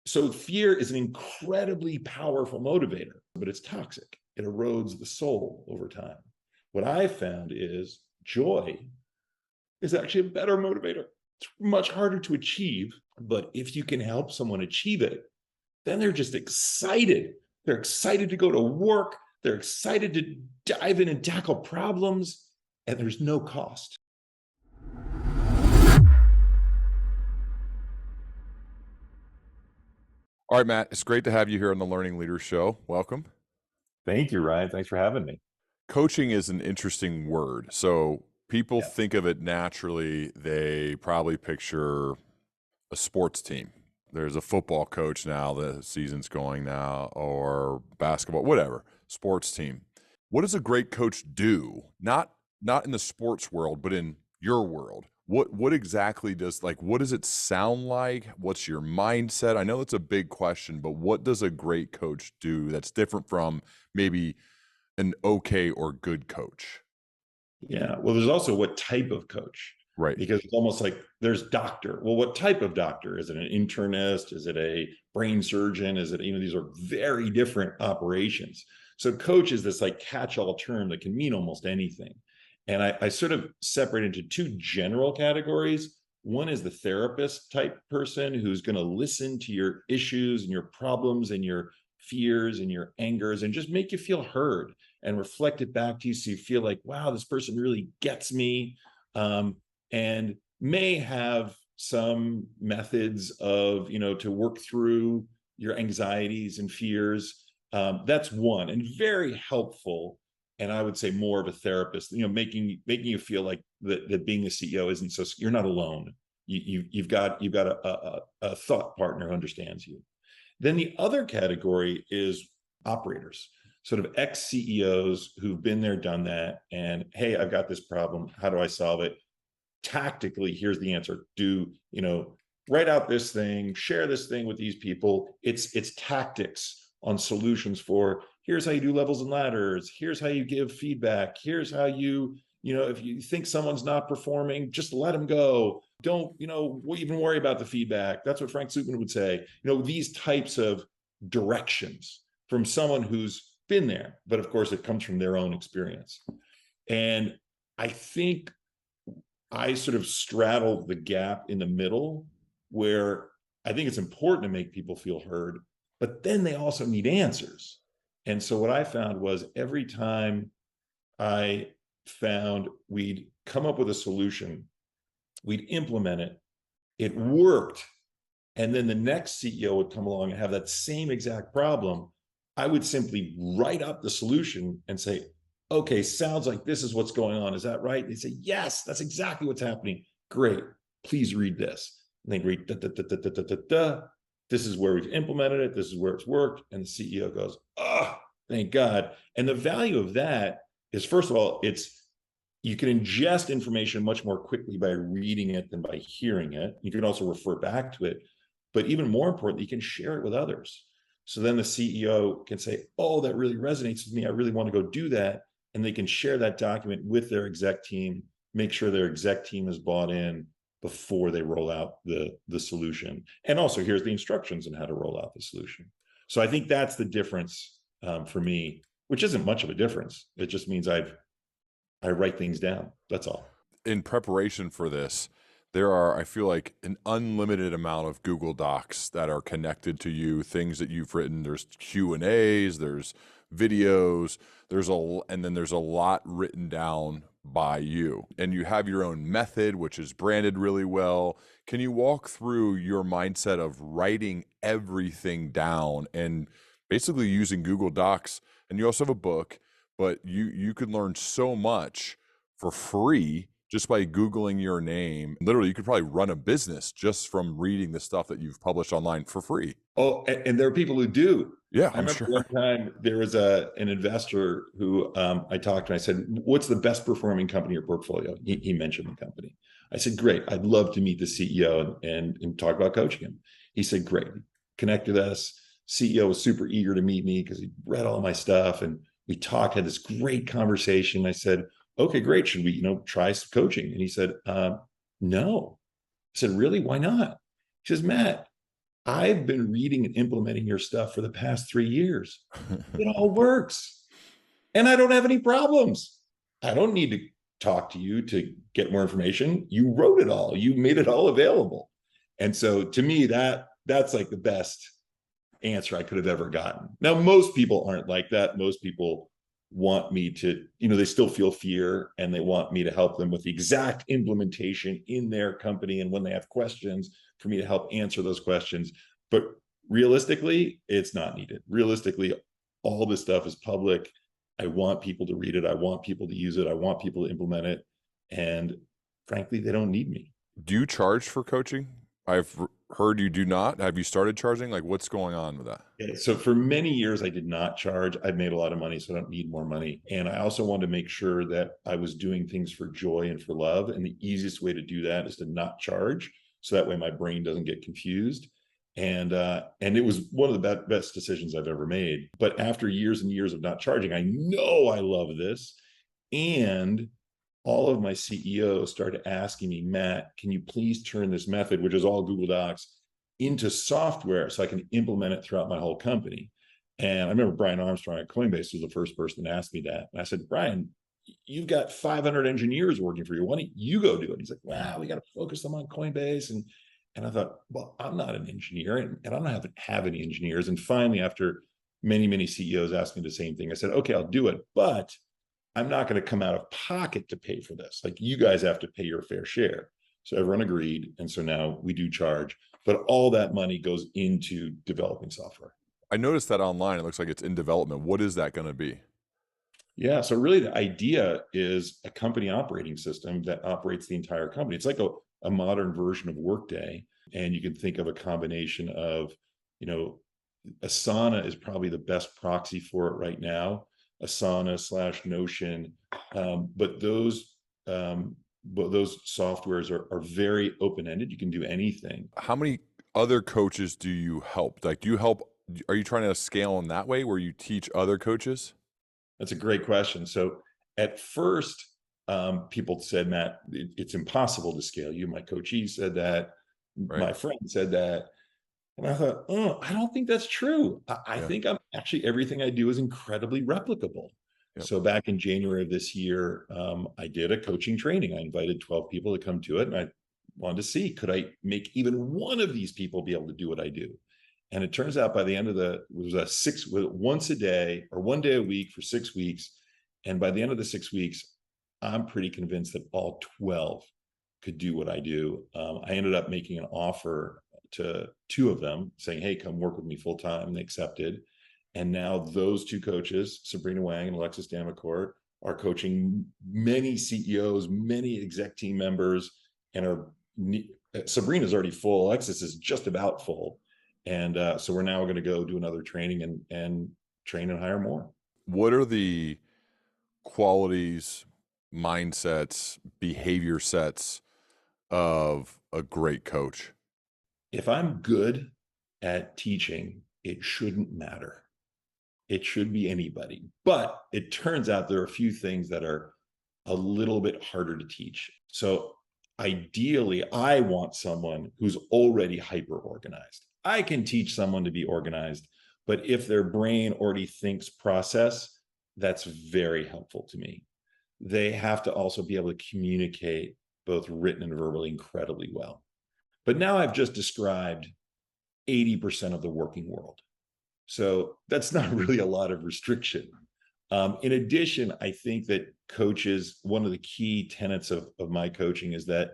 So fear is an incredibly powerful motivator, but it's toxic. It erodes the soul over time. What I found is joy is actually a better motivator. It's much harder to achieve, but if you can help someone achieve it, then they're just excited. They're excited to go to work. They're excited to dive in and tackle problems, and there's no cost. All right, Matt, it's great to have you here on the Learning Leaders Show. Welcome. Thank you, Ryan. Thanks for having me. Coaching is an interesting word. So people Yeah. think of it naturally. They probably picture a sports team. There's a football coach now, the season's going now, or basketball, whatever, sports team. What does a great coach do? Not in the sports world, but in your world. What exactly what does it sound like? What's your mindset? I know that's a big question, but what does a great coach do that's different from maybe an okay or good coach? Yeah. Well, there's also what type of coach, Right. because it's almost like there's doctor. Well, what type of doctor? Is it an internist? Is it a brain surgeon? Is it, these are very different operations. So coach is this like catch-all term that can mean almost anything. And I sort of separate into two general categories. One is the therapist type person who's going to listen to your issues and your problems and your fears and your angers and just make you feel heard and reflect it back to you so you feel like, wow, this person really gets me, and may have some methods of, to work through your anxieties and fears. That's one, and very helpful. And I would say more of a therapist, making you feel like that being a CEO isn't so, you're not alone. You've got a thought partner who understands you. Then the other category is operators, sort of ex-CEOs who've been there, done that, and hey, I've got this problem. How do I solve it? Tactically, here's the answer. Write out this thing, share this thing with these people. It's tactics on solutions for here's how you do levels and ladders. Here's how you give feedback. Here's how if you think someone's not performing, just let them go. Don't, even worry about the feedback. That's what Frank Slootman would say. These types of directions from someone who's been there, but of course it comes from their own experience. And I think I sort of straddle the gap in the middle where I think it's important to make people feel heard, but then they also need answers. And so what I found was every time I found we'd come up with a solution, we'd implement it, it worked, and then the next CEO would come along and have that same exact problem, I would simply write up the solution and say, okay, sounds like this is what's going on. Is that right? They say, yes, that's exactly what's happening. Great. Please read this. And they read, da, da, da, da, da, da, da, da. This is where we've implemented it. This is where it's worked. And the CEO goes, oh, thank God. And the value of that is, first of all, you can ingest information much more quickly by reading it than by hearing it. You can also refer back to it. But even more importantly, you can share it with others. So then the CEO can say, oh, that really resonates with me. I really want to go do that. And they can share that document with their exec team, make sure their exec team is bought in before they roll out the solution. And also here's the instructions on how to roll out the solution. So I think that's the difference for me, which isn't much of a difference. It just means I write things down. That's all. In preparation for this, there are, I feel like, an unlimited amount of Google Docs that are connected to you, things that you've written. There's Q&As, there's videos, and then there's a lot written down by you. And you have your own method, which is branded really well. Can you walk through your mindset of writing everything down and basically using Google Docs? And you also have a book, but you could learn so much for free just by Googling your name. Literally, you could probably run a business just from reading the stuff that you've published online for free. Oh, and there are people who do. Yeah, I remember one time there was an investor who I talked to, and I said, what's the best performing company in your portfolio? He mentioned the company. I said, great, I'd love to meet the CEO and talk about coaching him. He said, great, connected us. CEO was super eager to meet me because he read all of my stuff, and we talked, had this great conversation. I said, okay, great. Should we, try some coaching? And he said, no. I said, really? Why not? He says, Matt, I've been reading and implementing your stuff for the past 3 years. It all works. And I don't have any problems. I don't need to talk to you to get more information. You wrote it all. You made it all available. And so to me, that's like the best answer I could have ever gotten. Now, most people aren't like that. Most people want me to, they still feel fear and they want me to help them with the exact implementation in their company. And when they have questions, for me to help answer those questions. But realistically, it's not needed. Realistically, all this stuff is public. I want people to read it. I want people to use it. I want people to implement it. And frankly, they don't need me. Do you charge for coaching? I've heard you do not. Have you started charging? Like, what's going on with that? Yeah, so for many years, I did not charge. I've made a lot of money, so I don't need more money. And I also wanted to make sure that I was doing things for joy and for love. And the easiest way to do that is to not charge. So that way my brain doesn't get confused. And it was one of the best decisions I've ever made. But after years and years of not charging, I know I love this. And all of my CEOs started asking me, Matt, can you please turn this method, which is all Google Docs, into software so I can implement it throughout my whole company? And I remember Brian Armstrong at Coinbase was the first person to ask me that. And I said, Brian, you've got 500 engineers working for you. Why don't you go do it? He's like, wow, we got to focus them on Coinbase. And I thought, well, I'm not an engineer and I don't have any engineers. And finally, after many, many CEOs asking the same thing, I said, okay, I'll do it. But I'm not going to come out of pocket to pay for this. Like, you guys have to pay your fair share. So everyone agreed. And so now we do charge, but all that money goes into developing software. I noticed that online. It looks like it's in development. What is that going to be? Yeah. So really the idea is a company operating system that operates the entire company. It's like a modern version of Workday. And you can think of a combination of, Asana is probably the best proxy for it right now. Asana / Notion, but those softwares are very open-ended. You can do anything. How many other coaches do you help? Like, are you trying to scale in that way where you teach other coaches? That's a great question. So at first, people said, Matt, it's impossible to scale you. My coachee said that. Right. My friend said that. And I thought, oh, I don't think that's true. I think everything I do is incredibly replicable. Yep. So back in January of this year, I did a coaching training. I invited 12 people to come to it. And I wanted to see, could I make even one of these people be able to do what I do? And it turns out by the end of once a day or 1 day a week for 6 weeks. And by the end of the 6 weeks, I'm pretty convinced that all 12 could do what I do. I ended up making an offer to 2 of them saying, hey, come work with me full time. And they accepted. And now those 2 coaches, Sabrina Wang and Alexis Damacourt, are coaching many CEOs, many exec team members, and Sabrina's already full. Alexis is just about full. And so we're now going to go do another training and train and hire more. What are the qualities, mindsets, behavior sets of a great coach? If I'm good at teaching, it shouldn't matter. It should be anybody. But it turns out there are a few things that are a little bit harder to teach. So ideally, I want someone who's already hyper organized. I can teach someone to be organized, but if their brain already thinks process, that's very helpful to me. They have to also be able to communicate both written and verbally incredibly well. But now I've just described 80% of the working world. So that's not really a lot of restriction. In addition, I think that coaches, one of the key tenets of my coaching is that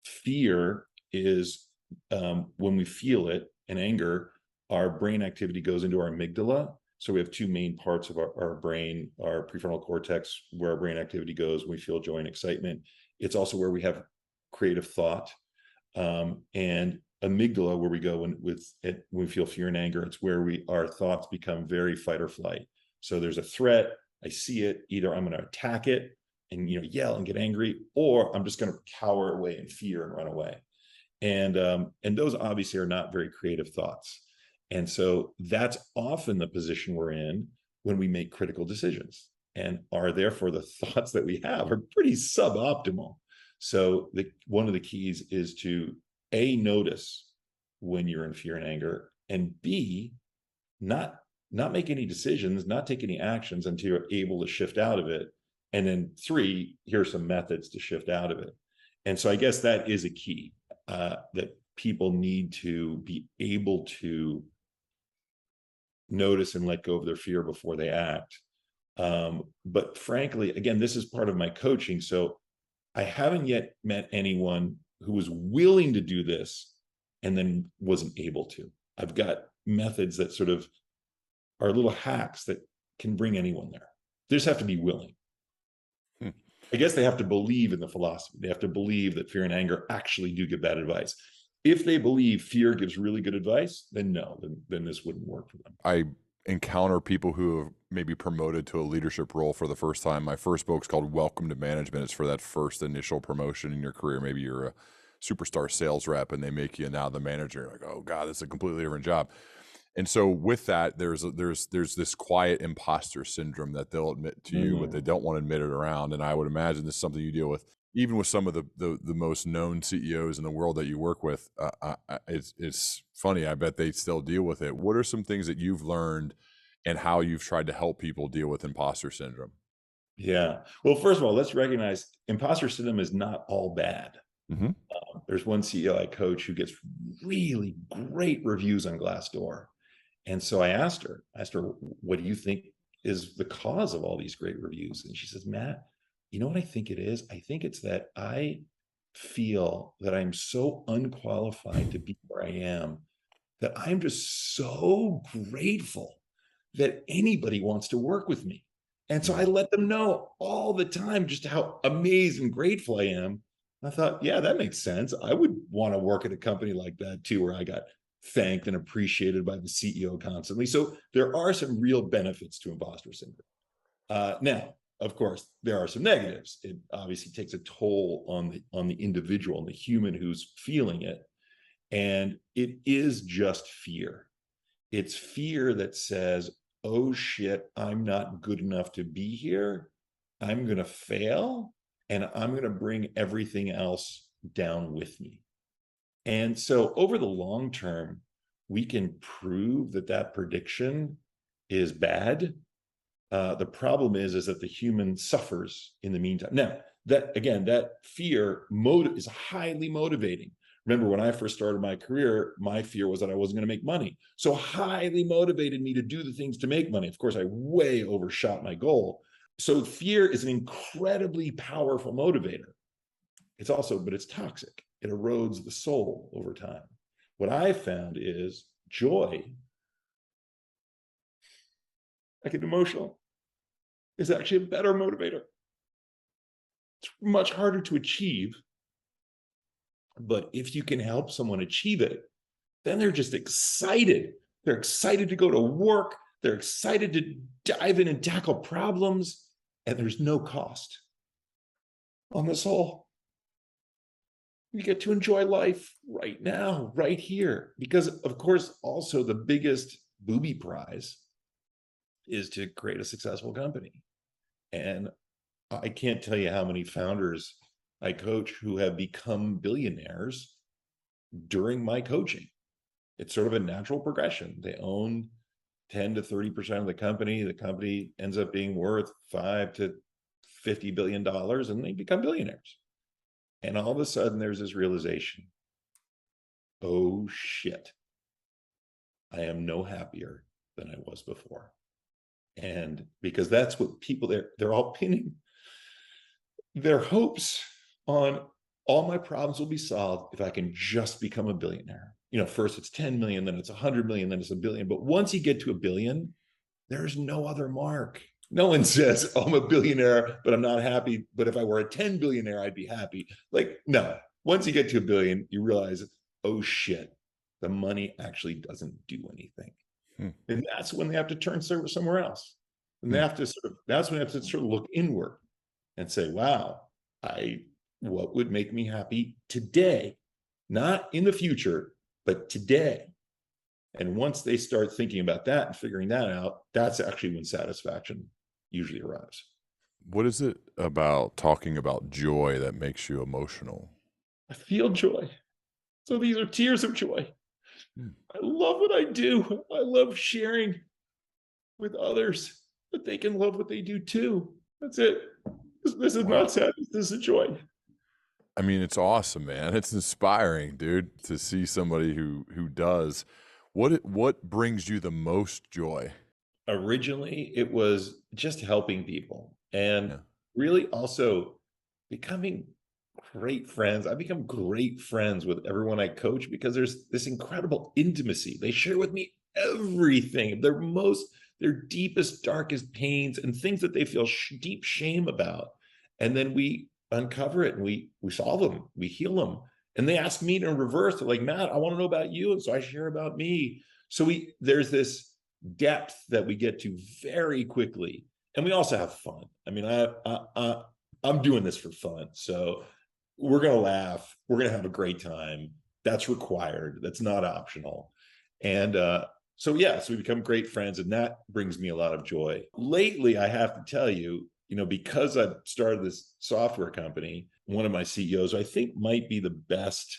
fear is, when we feel it, and anger, our brain activity goes into our amygdala. So we have 2 main parts of our brain, our prefrontal cortex, where our brain activity goes when we feel joy and excitement. It's also where we have creative thought. And amygdala, where we go when we feel fear and anger. It's where our thoughts become very fight or flight. So there's a threat, I see it, either I'm going to attack it and yell and get angry, or I'm just going to cower away in fear and run away. And those obviously are not very creative thoughts. And so that's often the position we're in when we make critical decisions, and are therefore the thoughts that we have are pretty suboptimal. So one of the keys is to notice when you're in fear and anger, and B, not make any decisions, not take any actions until you're able to shift out of it. And then 3, here are some methods to shift out of it. And so I guess that is a key, that people need to be able to notice and let go of their fear before they act. But frankly, again, this is part of my coaching. So I haven't yet met anyone who was willing to do this and then wasn't able to. I've got methods that sort of are little hacks that can bring anyone there. They just have to be willing. I guess they have to believe in the philosophy. They have to believe that fear and anger actually do give bad advice. If they believe fear gives really good advice, then no, then this wouldn't work for them. I encounter people who have maybe promoted to a leadership role for the first time. My first book's called Welcome to Management. It's for that first initial promotion in your career. Maybe you're a superstar sales rep and they make you now the manager. You're like, oh God, this is a completely different job. And so with that, there's this quiet imposter syndrome that they'll admit to you, but they don't want to admit it around. And I would imagine this is something you deal with even with some of the most known CEOs in the world that you work with. It's funny. I bet they still deal with it. What are some things that you've learned and how you've tried to help people deal with imposter syndrome? Yeah. Well, first of all, let's recognize imposter syndrome is not all bad. Mm-hmm. There's one CEO I coach who gets really great reviews on Glassdoor. And so I asked her, what do you think is the cause of all these great reviews? And she says, Matt, you know what I think it is? I think it's that I feel that I'm so unqualified to be where I am, that I'm just so grateful that anybody wants to work with me. And so I let them know all the time just how amazing and grateful I am. I thought, yeah, that makes sense. I would want to work at a company like that too, where I got thanked and appreciated by the CEO constantly. So there are some real benefits to imposter syndrome. Now, of course, there are some negatives. It obviously takes a toll on the individual and the human who's feeling it. And it is just fear. It's fear that says, oh shit, I'm not good enough to be here. I'm going to fail and I'm going to bring everything else down with me. And so over the long term, we can prove that that prediction is bad. The problem is that the human suffers in the meantime. Now, that fear is highly motivating. Remember, when I first started my career, my fear was that I wasn't going to make money. So highly motivated me to do the things to make money. Of course, I way overshot my goal. So fear is an incredibly powerful motivator. But it's toxic. It erodes the soul over time. What I found is joy, I get emotional, is actually a better motivator. It's much harder to achieve, but if you can help someone achieve it, then they're just excited. They're excited to go to work. They're excited to dive in and tackle problems, and there's no cost on the soul. You get to enjoy life right now, right here. Because, of course, also the biggest booby prize is to create a successful company. And I can't tell you how many founders I coach who have become billionaires during my coaching. It's sort of a natural progression. They own 10 to 30% of the company. The company ends up being worth $5 to $50 billion, and they become billionaires. And all of a sudden, there's this realization, oh shit, I am no happier than I was before. And because that's what people, they're all pinning their hopes on, all my problems will be solved if I can just become a billionaire. First it's 10 million, then it's 100 million, then it's a billion. But once you get to a billion, there's no other mark. No one says, oh, I'm a billionaire, but I'm not happy. But if I were a 10 billionaire, I'd be happy. No. Once you get to a billion, you realize, oh shit, the money actually doesn't do anything. And that's when they have to turn somewhere else. And that's when they have to sort of look inward and say, wow, what would make me happy today? Not in the future, but today. And once they start thinking about that and figuring that out, that's actually when satisfaction usually arrives. What is it about talking about joy that makes you emotional? I feel joy. So these are tears of joy. I love what I do. I love sharing with others that they can love what they do too. That's it. This is not Wow. sadness. This is joy. I mean, it's awesome, man. It's inspiring, dude, to see somebody who does. What brings you the most joy? Originally, it was just helping people and Yeah. really also becoming great friends. I become great friends with everyone I coach because there's this incredible intimacy. They share with me everything, their deepest, darkest pains and things that they feel deep shame about. And then we uncover it and we solve them, we heal them. And they ask me in reverse, they're like, Matt, I want to know about you. And so I share about me. So there's this depth that we get to very quickly, and we also have fun. I mean, I'm doing this for fun, so we're gonna laugh, we're gonna have a great time. That's required. That's not optional. And so yeah, so we become great friends, and that brings me a lot of joy. Lately, I have to tell you, because I've started this software company, one of my CEOs, I think, might be the best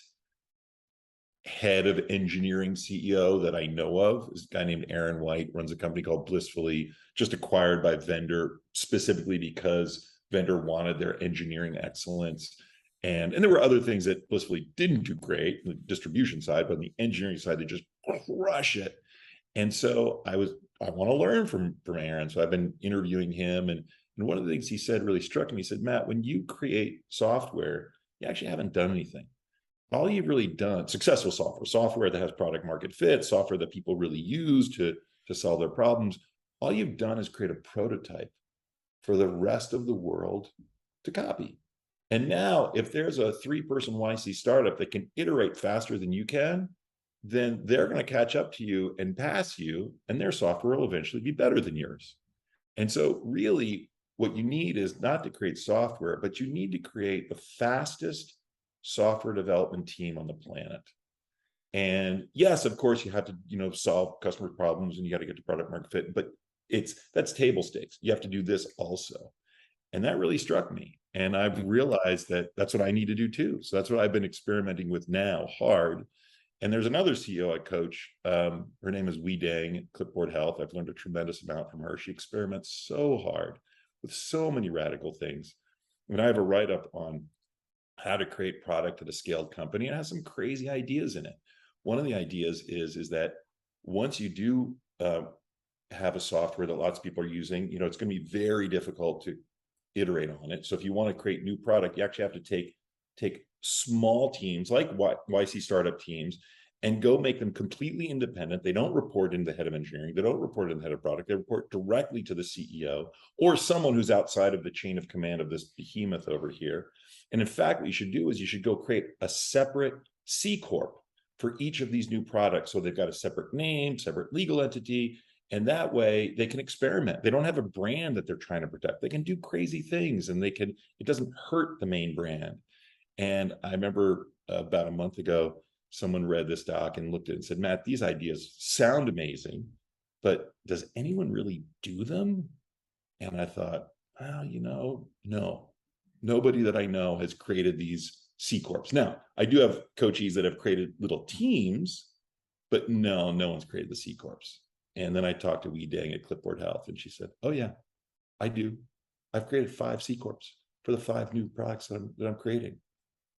head of engineering CEO that I know of is a guy named Aaron White, runs a company called Blissfully, just acquired by Vendor specifically because Vendor wanted their engineering excellence. And there were other things that Blissfully didn't do great, the distribution side, but on the engineering side, they just crush it. And so I want to learn from Aaron. So I've been interviewing him. And one of the things he said really struck me. He said, Matt, when you create software, you actually haven't done anything. All you've really done, successful software that has product market fit, software that people really use to solve their problems, all you've done is create a prototype for the rest of the world to copy. And now, if there's a 3-person YC startup that can iterate faster than you can, then they're going to catch up to you and pass you, and their software will eventually be better than yours. And so, really, what you need is not to create software, but you need to create the fastest software development team on the planet. And yes, of course, you have to, solve customer problems and you got to get to product market fit, but that's table stakes. You have to do this also. And that really struck me. And I've realized that that's what I need to do too. So that's what I've been experimenting with now hard. And there's another CEO I coach. Her name is Wee Dang at Clipboard Health. I've learned a tremendous amount from her. She experiments so hard with so many radical things. I mean, I have a write-up on how to create product at a scaled company. It has some crazy ideas in it. One of the ideas is that once you do have a software that lots of people are using, it's going to be very difficult to iterate on it. So if you want to create new product, you actually have to take small teams like YC startup teams and go make them completely independent. They don't report into the head of engineering. They don't report into the head of product. They report directly to the CEO or someone who's outside of the chain of command of this behemoth over here. And in fact, what you should do is you should go create a separate C Corp for each of these new products. So they've got a separate name, separate legal entity, and that way they can experiment. They don't have a brand that they're trying to protect. They can do crazy things and it doesn't hurt the main brand. And I remember about a month ago, someone read this doc and looked at it and said, Matt, these ideas sound amazing, but does anyone really do them? And I thought, well, no, nobody that I know has created these C Corps. Now, I do have coaches that have created little teams, but no one's created the C Corps. And then I talked to Wee Dang at Clipboard Health, and she said, oh yeah, I do. I've created 5 C Corps for the 5 new products that I'm creating.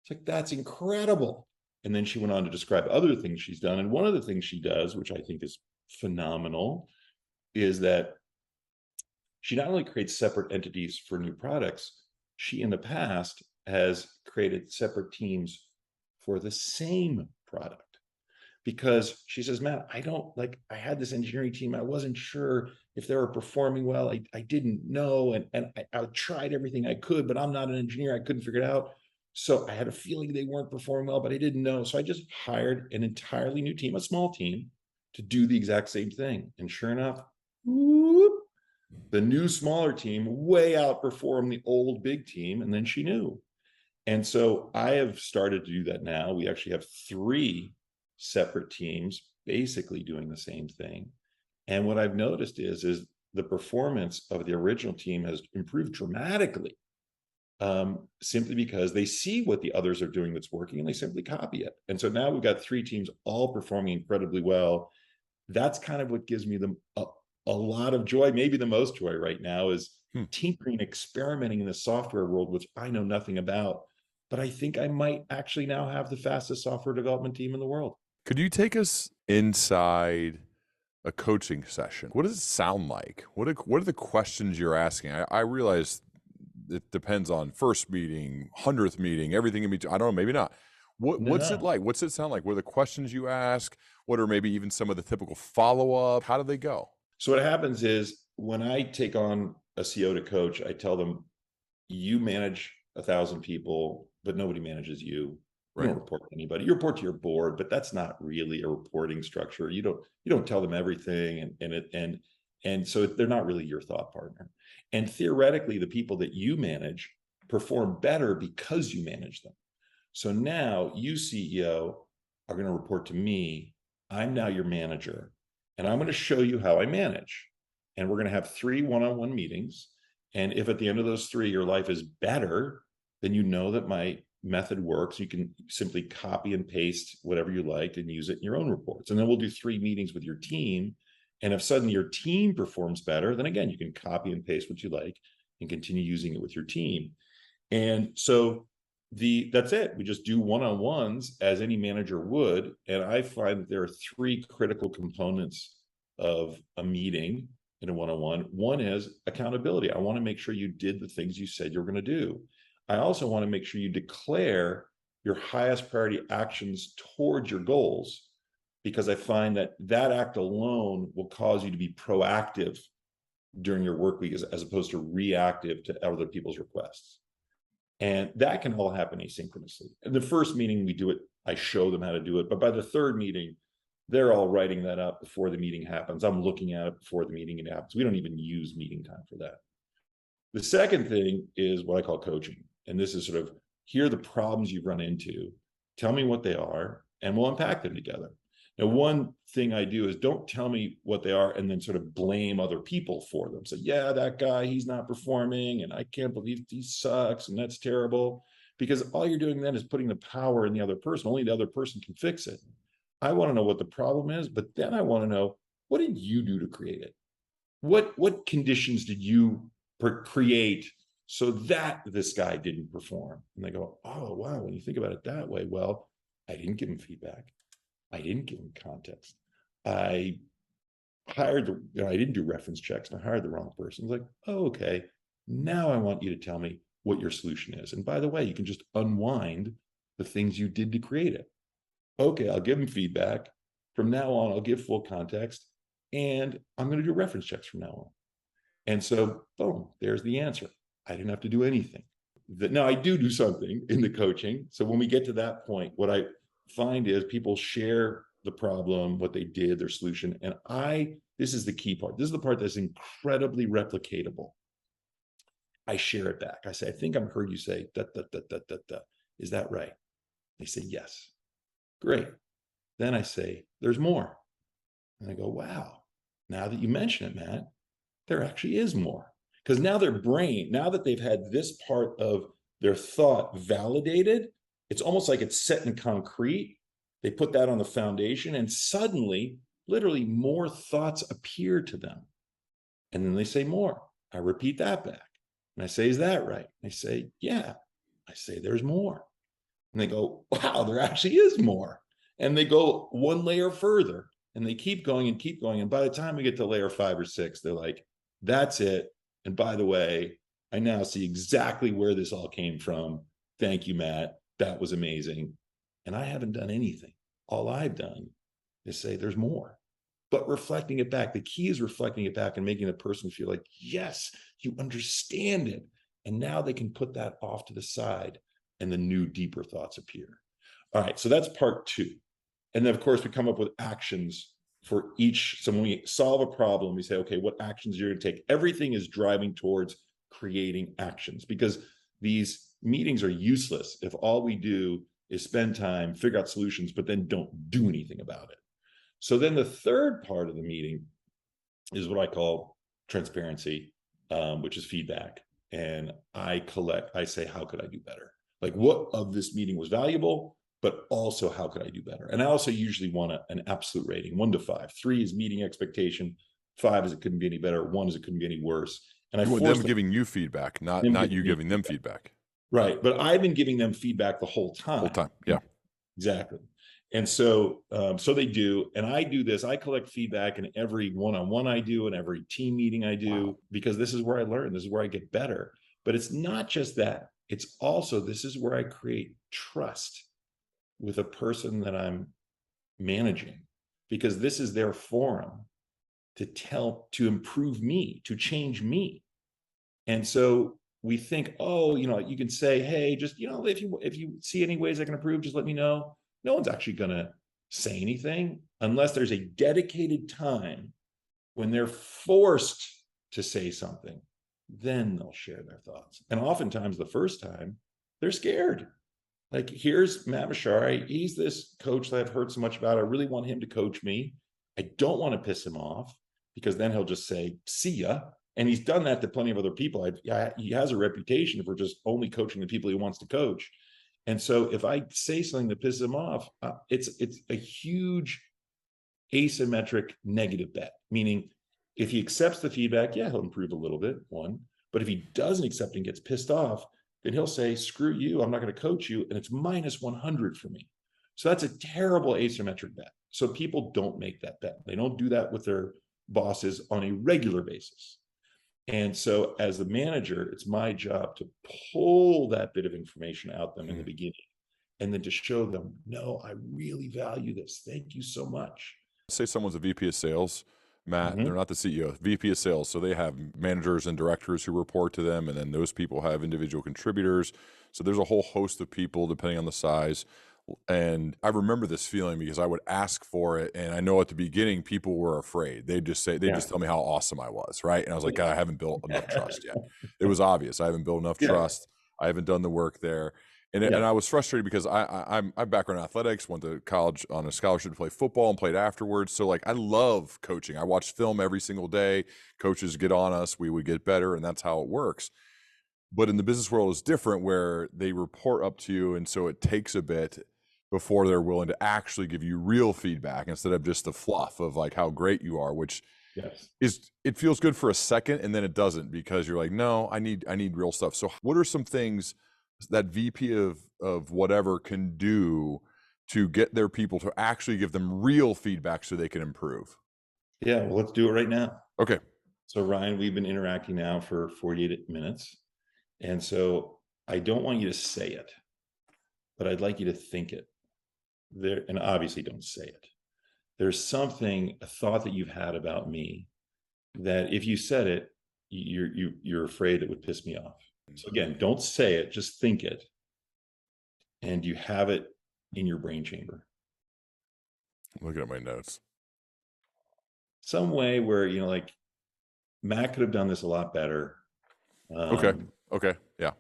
It's like, that's incredible. And then she went on to describe other things she's done. And one of the things she does, which I think is phenomenal, is that she not only creates separate entities for new products, she in the past has created separate teams for the same product. Because she says, man, I had this engineering team. I wasn't sure if they were performing well. I didn't know. And I tried everything I could, but I'm not an engineer. I couldn't figure it out. So I had a feeling they weren't performing well, but I didn't know. So I just hired an entirely new team, a small team, to do the exact same thing. And sure enough, whoop, the new smaller team way outperformed the old big team. And then she knew. And so I have started to do that now. We actually have 3 separate teams basically doing the same thing. And what I've noticed is the performance of the original team has improved dramatically simply because they see what the others are doing that's working and they simply copy it. And so now we've got 3 teams all performing incredibly well. That's kind of what gives me a lot of joy. Maybe the most joy right now is tinkering, experimenting in the software world, which I know nothing about, but I think I might actually now have the fastest software development team in the world. Could you take us inside a coaching session? What does it sound like? What are the questions you're asking? I realize it depends on first meeting, 100th meeting, everything in between. I don't know, maybe not. What's it No. like? What's it sound like? What are the questions you ask? What are maybe even some of the typical follow-up? How do they go? So what happens is when I take on a CO to coach, I tell them, you manage 1,000 people, but nobody manages you. You Right. don't report to anybody. You report to your board, but that's not really a reporting structure. You don't tell them everything, and so they're not really your thought partner. And theoretically, the people that you manage perform better because you manage them. So now you, CEO, are going to report to me. I'm now your manager, and I'm going to show you how I manage. And we're going to have 3 one-on-one meetings. And if at the end of those 3, your life is better, then you know that my method works. You can simply copy and paste whatever you like and use it in your own reports. And then we'll do 3 meetings with your team. And if suddenly your team performs better, then again, you can copy and paste what you like and continue using it with your team. And so that's it. We just do one-on-ones as any manager would. And I find that there are 3 critical components of a meeting in a one-on-one. One is accountability. I want to make sure you did the things you said you're going to do. I also want to make sure you declare your highest priority actions towards your goals, because I find that that act alone will cause you to be proactive during your work week as opposed to reactive to other people's requests. And that can all happen asynchronously. In the first meeting we do it, I show them how to do it. But by the 3rd meeting, they're all writing that up before the meeting happens. I'm looking at it before the meeting happens. We don't even use meeting time for that. The second thing is what I call coaching. And this is sort of, here are the problems you've run into. Tell me what they are, and we'll unpack them together. Now, one thing I do is don't tell me what they are and then sort of blame other people for them. So, yeah, that guy, he's not performing, and I can't believe he sucks, and that's terrible. Because all you're doing then is putting the power in the other person. Only the other person can fix it. I want to know what the problem is, but then I want to know, what did you do to create it? What conditions did you create so that this guy didn't perform? And they go, oh, wow, when you think about it that way, well, I didn't give him feedback. I didn't give him context. I didn't do reference checks, and I hired the wrong person. It's like, oh, okay, now I want you to tell me what your solution is. And by the way, you can just unwind the things you did to create it. Okay, I'll give him feedback. From now on, I'll give full context, and I'm going to do reference checks from now on. And so, boom, there's the answer. I didn't have to do anything. Now, I do something in the coaching. So when we get to that point, what I find is people share the problem, what they did, their solution. And this is the key part. This is the part that's incredibly replicatable. I share it back. I say, I think I've heard you say, da, da, da, da, da, da. Is that right? They say, yes. Great. Then I say, there's more. And I go, wow, now that you mention it, Matt, there actually is more. Because now their brain, now that they've had this part of their thought validated, it's almost like it's set in concrete. They put that on the foundation, and suddenly, literally, more thoughts appear to them. And then they say more. I repeat that back. And I say, is that right? They say, yeah. I say, there's more. And they go, wow, there actually is more. And they go one layer further, and they keep going and keep going. And by the time we get to layer 5 or 6, they're like, that's it. And by the way, I now see exactly where this all came from. Thank you, Matt. That was amazing. And I haven't done anything. All I've done is say there's more. But reflecting it back, the key is reflecting it back and making the person feel like, yes, you understand it. And now they can put that off to the side, and the new, deeper thoughts appear. All right, so that's part 2. And then, of course, we come up with actions for each. So when we solve a problem, we say, okay, what actions you're going to take? Everything is driving towards creating actions, because these meetings are useless if all we do is spend time, figure out solutions, but then don't do anything about it. So then the third part of the meeting is what I call transparency, which is feedback. and I say, how could I do better? Like, what of this meeting was valuable, but also how could I do better? And I also usually want an absolute rating, 1 to 5. 3 is meeting expectation. 5 is it couldn't be any better. 1 is it couldn't be any worse. And you want them giving you feedback, not you giving them feedback. Right. But I've been giving them feedback the whole time. Yeah. Exactly. And so, so they do, and I do this. I collect feedback in every one-on-one I do, and every team meeting I do, because this is where I learn. This is where I get better. But it's not just that. It's also, this is where I create trust with a person that I'm managing, because this is their forum to improve me, to change me. And so we think, oh, you can say, hey, just, if you see any ways I can improve, just let me know. No one's actually going to say anything unless there's a dedicated time when they're forced to say something. Then they'll share their thoughts. And oftentimes the first time they're scared. Like, here's Matt Mochary. He's this coach that I've heard so much about. I really want him to coach me. I don't want to piss him off, because then he'll just say, see ya. And he's done that to plenty of other people. He has a reputation for just only coaching the people he wants to coach. And so if I say something that pisses him off, it's a huge asymmetric negative bet. Meaning, if he accepts the feedback, yeah, he'll improve a little bit, 1. But if he doesn't accept and gets pissed off, then he'll say, screw you, I'm not going to coach you. And it's minus 100 for me. So that's a terrible asymmetric bet. So people don't make that bet. They don't do that with their bosses on a regular basis. And so as the manager, it's my job to pull that bit of information out them in the beginning, and then to show them, no, I really value this. Thank you so much. Say someone's a VP of sales, Matt, they're not the CEO, VP of sales. So they have managers and directors who report to them, and then those people have individual contributors. So there's a whole host of people depending on the size. And I remember this feeling because I would ask for it, and I know at the beginning people were afraid. They'd just tell me how awesome I was, right? And I was like, God, I haven't built enough trust yet. It was obvious. I haven't built enough trust. I haven't done the work there. And I was frustrated because I'm background in athletics, went to college on a scholarship to play football and played afterwards. So like, I love coaching. I watch film every single day. Coaches get on us, we would get better, and that's how it works. But in the business world, it's different, where they report up to you, and so it takes a bit before they're willing to actually give you real feedback instead of just the fluff of like how great you are, which it feels good for a second, and then it doesn't, because you're like, no, I need real stuff. So what are some things that VP of whatever can do to get their people to actually give them real feedback so they can improve? Yeah, well, let's do it right now. Okay. So Ryan, we've been interacting now for 48 minutes. And so I don't want you to say it, but I'd like you to think it. And obviously don't say it. There's a thought that you've had about me that if you said it, you're afraid it would piss me off. So again, don't say it, just think it. And you have it in your brain chamber. I'm looking at my notes. Some way where, like, Matt could have done this a lot better. Okay. Yeah.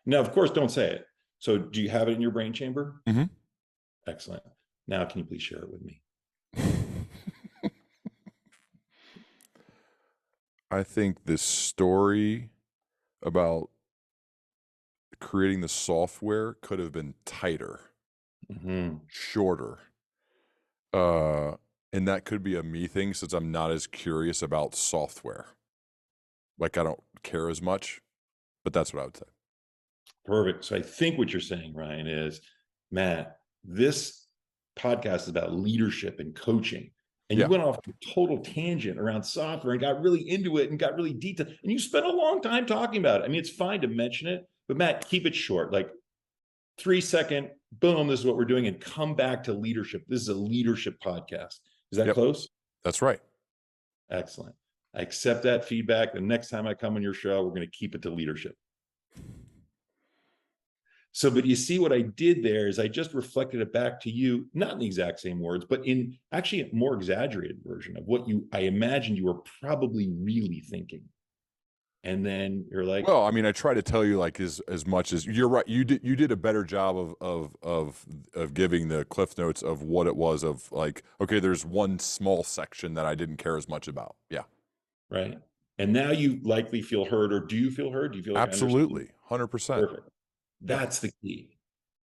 No, of course, don't say it. So do you have it in your brain chamber? Mm-hmm. Excellent. Now, can you please share it with me? I think this story about creating the software could have been tighter, shorter. And that could be a me thing, since I'm not as curious about software. Like, I don't care as much, but that's what I would say. Perfect. So I think what you're saying, Ryan, is, Matt, this podcast is about leadership and coaching. And you went off a total tangent around software and got really into it and got really detailed. And you spent a long time talking about it. I mean, it's fine to mention it, but Matt, keep it short, like 3-second, boom, this is what we're doing, and come back to leadership. This is a leadership podcast. Is that close? That's right. Excellent. I accept that feedback. The next time I come on your show, we're going to keep it to leadership. So, but you see what I did there is I just reflected it back to you, not in the exact same words, but in actually a more exaggerated version of what I imagine you were probably really thinking. And then you're like, well, I mean, I try to tell you, like, as much as you're right. You did a better job of giving the cliff notes of what it was, of like, okay, there's one small section that I didn't care as much about. Yeah. Right. And now you likely feel heard, or do you feel heard? Do you feel like I understand? Absolutely. 100%. Perfect. Yeah. That's the key.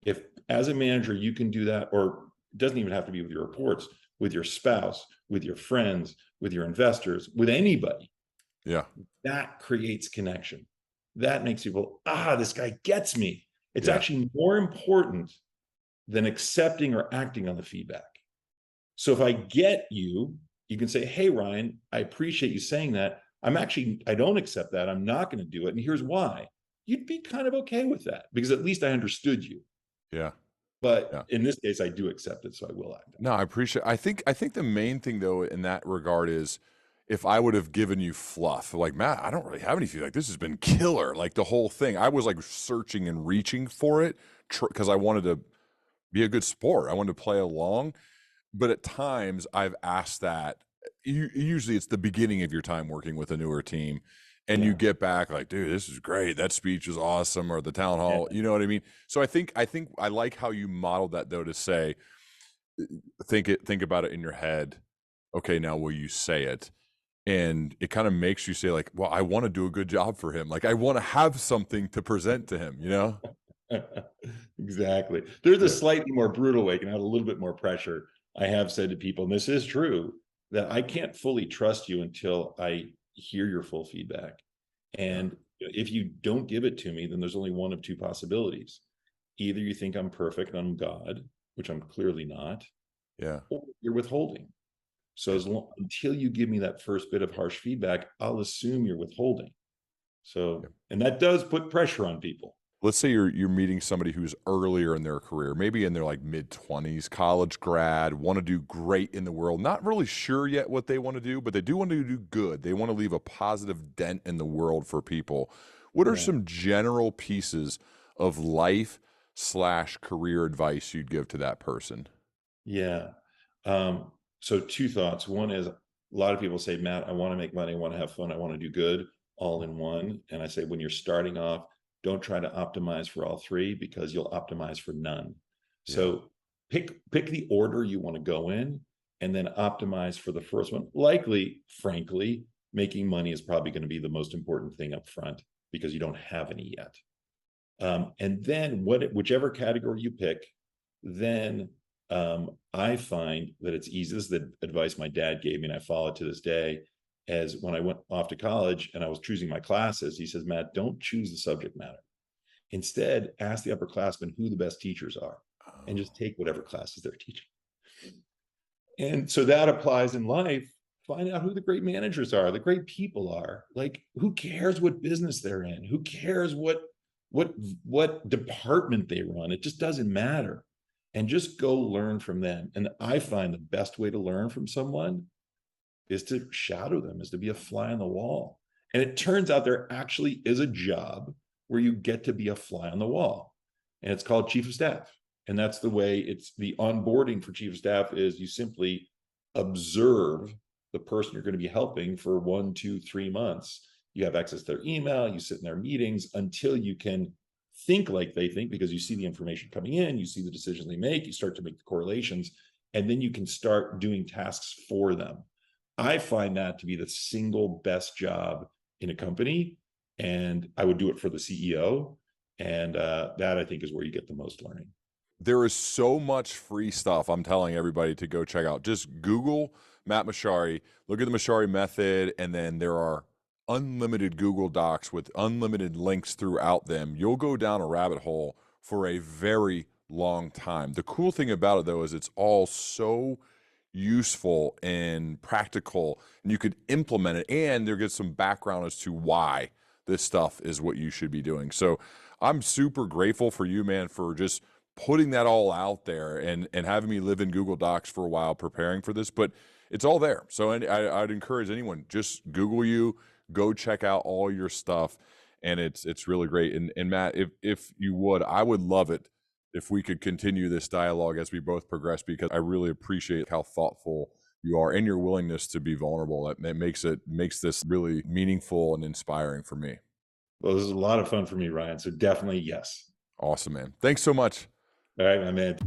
If as a manager, you can do that, or it doesn't even have to be with your reports, with your spouse, with your friends, with your investors, with anybody, Yeah. that creates connection. That makes people, this guy gets me. It's Yeah. actually more important than accepting or acting on the feedback. So if I get you, you can say, hey, Ryan, I appreciate you saying that. I don't accept that. I'm not going to do it. And here's why. You'd be kind of okay with that because at least I understood you. Yeah. But Yeah. in this case, I do accept it, so I will act on No, I appreciate. I think the main thing though in that regard is if I would have given you fluff, like Matt, I don't really have any feedback. This has been killer. Like the whole thing, I was like searching and reaching for it because I wanted to be a good sport. I wanted to play along. But at times I've asked that. Usually it's the beginning of your time working with a newer team, it. and you Yeah. get back like, dude, this is great. That speech was awesome, or the town hall. Yeah. You know what I mean? So I think I like how you modeled that though to say, think about it in your head. Okay, now will you say it? And it kind of makes you say like, well, I want to do a good job for him. Like I want to have something to present to him, you know? Exactly. There's a Yeah. slightly more brutal way, can add a little bit more pressure. I have said to people, and this is true, that I can't fully trust you until I hear your full feedback. Yeah. And if you don't give it to me, then there's only one of two possibilities. Either you think I'm perfect and I'm God, which I'm clearly not, Yeah. or you're withholding. So Yeah. until you give me that first bit of harsh feedback, I'll assume you're withholding. So, and that does put pressure on people. Let's say you're meeting somebody who's earlier in their career, maybe in their like mid-20s, college grad, want to do great in the world, not really sure yet what they want to do, but they do want to do good. They want to leave a positive dent in the world for people. What are Yeah. some general pieces of life slash career advice you'd give to that person? Yeah. So two thoughts. One is a lot of people say, Matt, I want to make money, I want to have fun, I want to do good all in one. And I say, when you're starting off, don't try to optimize for all three because you'll optimize for none. Yeah. So pick the order you want to go in and then optimize for the first one. Likely, frankly, making money is probably going to be the most important thing up front because you don't have any yet. And then whichever category you pick, then I find that it's easy. This is the advice my dad gave me, and I follow it to this day. As when I went off to college and I was choosing my classes, he says, Matt, don't choose the subject matter. Instead, ask the upperclassmen who the best teachers are and just Oh, take whatever classes they're teaching. And so that applies in life. Find out who the great managers are, the great people are. Like, who cares what business they're in? Who cares what department they run? It just doesn't matter. And just go learn from them. And I find the best way to learn from someone is to shadow them, is to be a fly on the wall. And it turns out there actually is a job where you get to be a fly on the wall. And it's called chief of staff. And that's the way it's the onboarding for chief of staff is you simply observe the person you're going to be helping for 1, 2, 3 months. You have access to their email, you sit in their meetings until you can think like they think because you see the information coming in, you see the decisions they make, you start to make the correlations, and then you can start doing tasks for them. I find that to be the single best job in a company, and I would do it for the CEO. And that I think is where you get the most learning. there is so much free stuff I'm telling everybody to go check out. Just Google Matt Mochary, look at the Mochary Method, and then there are unlimited Google Docs with unlimited links throughout them. You'll go down a rabbit hole for a very long time. The cool thing about it, though, is it's all so useful and practical, and you could implement it, and there gets some background as to why this stuff is what you should be doing. So I'm super grateful for you, man, for just putting that all out there and having me live in Google Docs for a while preparing for this, but it's all there. So I'd encourage anyone, just Google you, go check out all your stuff, and it's really great. And Matt, if you would, I would love it if we could continue this dialogue as we both progress, because I really appreciate how thoughtful you are and your willingness to be vulnerable. That makes this really meaningful and inspiring for me. Well, this is a lot of fun for me, Ryan. So definitely yes. Awesome, man. Thanks so much. All right, my man.